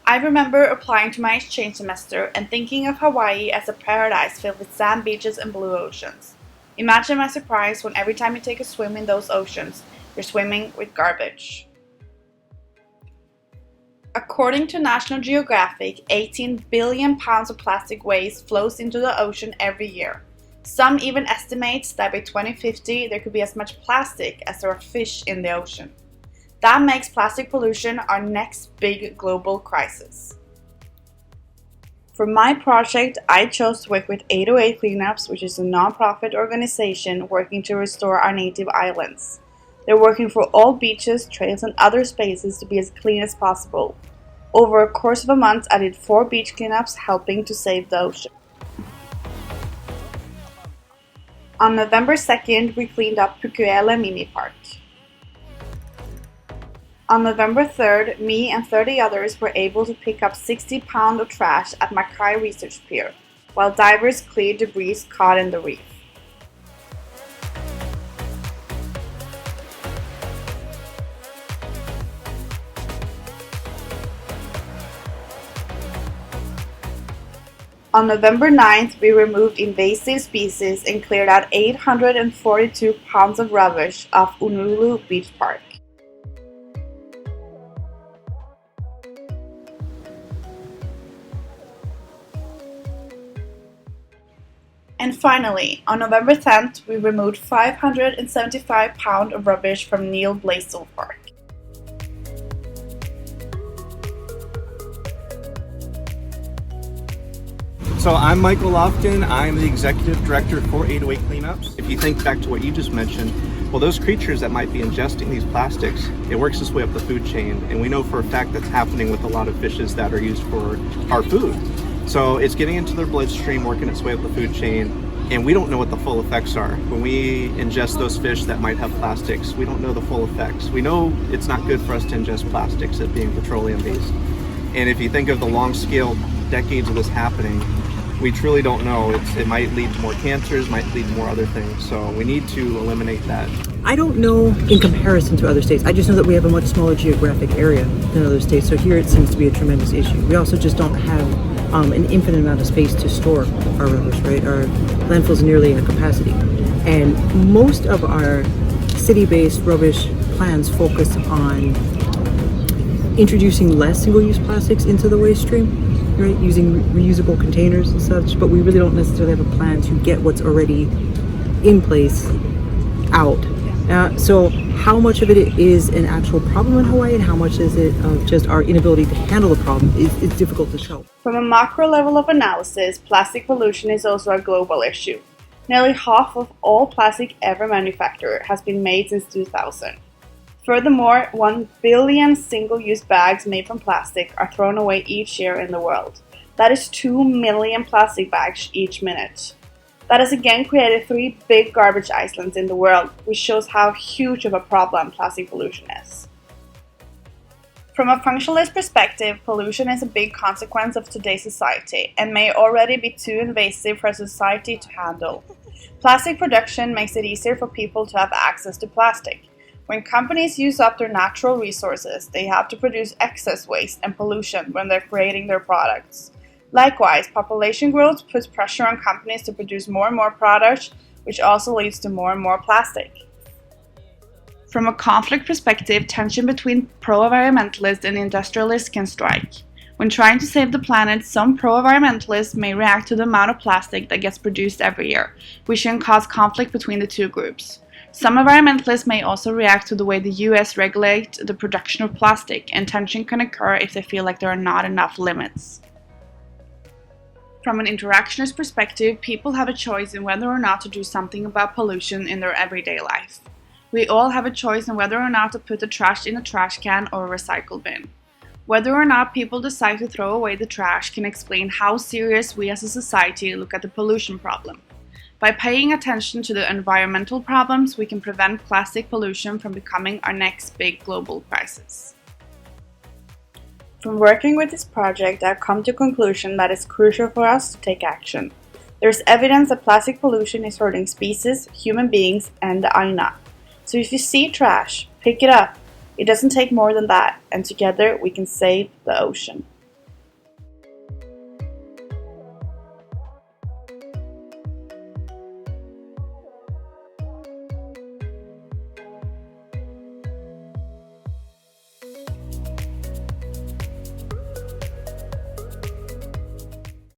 I remember applying to my exchange semester and thinking of Hawaii as a paradise filled with sand beaches and blue oceans. Imagine my surprise when every time you take a swim in those oceans, you're swimming with garbage. According to National Geographic, 18 billion pounds of plastic waste flows into the ocean every year. Some even estimate that by 2050 there could be as much plastic as there are fish in the ocean. That makes plastic pollution our next big global crisis. For my project, I chose to work with 808 Cleanups, which is a non-profit organization working to restore our native islands. They're working for all beaches, trails, and other spaces to be as clean as possible. Over a course of a month, I did 4 beach cleanups, helping to save the ocean. On November 2nd, we cleaned up Pukuele Mini Park. On November 3rd, me and 30 others were able to pick up 60 pounds of trash at Makai Research Pier, while divers cleared debris caught in the reef. On November 9th, we removed invasive species and cleared out 842 pounds of rubbish off Unulu Beach Park. And finally, on November 10th, we removed 575 pounds of rubbish from Neil Blaisdell Park. So I'm Michael Lofton. I'm the Executive Director for 808 Cleanups. If you think back to what you just mentioned, well, those creatures that might be ingesting these plastics, it works its way up the food chain. And we know for a fact that's happening with a lot of fishes that are used for our food. So it's getting into their bloodstream, working its way up the food chain, and we don't know what the full effects are. When we ingest those fish that might have plastics, we don't know the full effects. We know it's not good for us to ingest plastics, it being petroleum-based. And if you think of the long-scale decades of this happening, we truly don't know. It might lead to more cancers, might lead to more other things. So we need to eliminate that. I don't know in comparison to other states. I just know that we have a much smaller geographic area than other states. So here it seems to be a tremendous issue. We also just don't have an infinite amount of space to store our rubbish, right? Our landfills are nearly at capacity. And most of our city-based rubbish plans focus on introducing less single-use plastics into the waste stream, right, using reusable containers and such, but we really don't necessarily have a plan to get what's already in place out. So how much of it is an actual problem in Hawaii and how much is it of just our inability to handle the problem is difficult to tell. From a macro level of analysis, plastic pollution is also a global issue. Nearly half of all plastic ever manufactured has been made since 2000. Furthermore, 1 billion single-use bags made from plastic are thrown away each year in the world. That is 2 million plastic bags each minute. That has again created 3 big garbage islands in the world, which shows how huge of a problem plastic pollution is. From a functionalist perspective, pollution is a big consequence of today's society and may already be too invasive for a society to handle. Plastic production makes it easier for people to have access to plastic. When companies use up their natural resources, they have to produce excess waste and pollution when they're creating their products. Likewise, population growth puts pressure on companies to produce more and more products, which also leads to more and more plastic. From a conflict perspective, tension between pro-environmentalists and industrialists can strike. When trying to save the planet, some pro-environmentalists may react to the amount of plastic that gets produced every year, which can cause conflict between the two groups. Some environmentalists may also react to the way the US regulates the production of plastic, and tension can occur if they feel like there are not enough limits. From an interactionist perspective, people have a choice in whether or not to do something about pollution in their everyday life. We all have a choice in whether or not to put the trash in a trash can or a recycle bin. Whether or not people decide to throw away the trash can explain how serious we as a society look at the pollution problem. By paying attention to the environmental problems, we can prevent plastic pollution from becoming our next big global crisis. From working with this project, I've come to the conclusion that it's crucial for us to take action. There's evidence that plastic pollution is hurting species, human beings, and the aina. So if you see trash, pick it up. It doesn't take more than that, and together we can save the ocean.